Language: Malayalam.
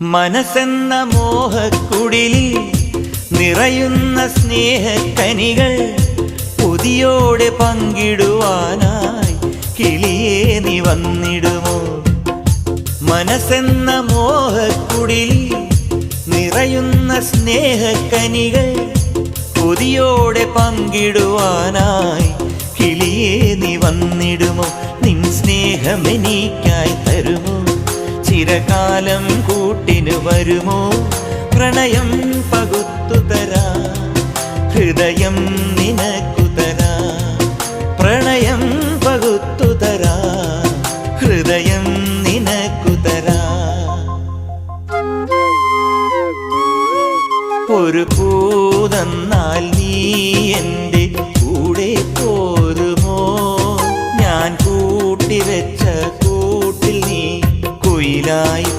മനസ്സെന്ന മോഹക്കുടിലിൽ നിറയുന്ന സ്നേഹക്കനികൾ പുതിയോടെ പങ്കിടുവാനായി കിളിയേ നീ വന്നിടുമോ? മനസ്സെന്ന മോഹക്കുടിലിൽ നിറയുന്ന സ്നേഹക്കനികൾ പുതിയോടെ പങ്കിടുവാനായി കിളിയേ നീ വന്നിടുമോ? നിൻ സ്നേഹമെനിക്കായി തരുമോ? ചിരകാലം കൂട്ടിനു വരുമോ? പ്രണയം പകുത്തു തരാ, ഹൃദയം നിനക്കു തരാ. പ്രണയം പകുത്തു തരാ, ഹൃദയം നിനക്കു തരാ. ഒരു പൂതന്നാൽ നീ എൻ്റെ കൂടെ പോരുമോ? ഞാൻ കൂട്ടിവെച്ച കൂട്ടിൽ നീ കുയിലായി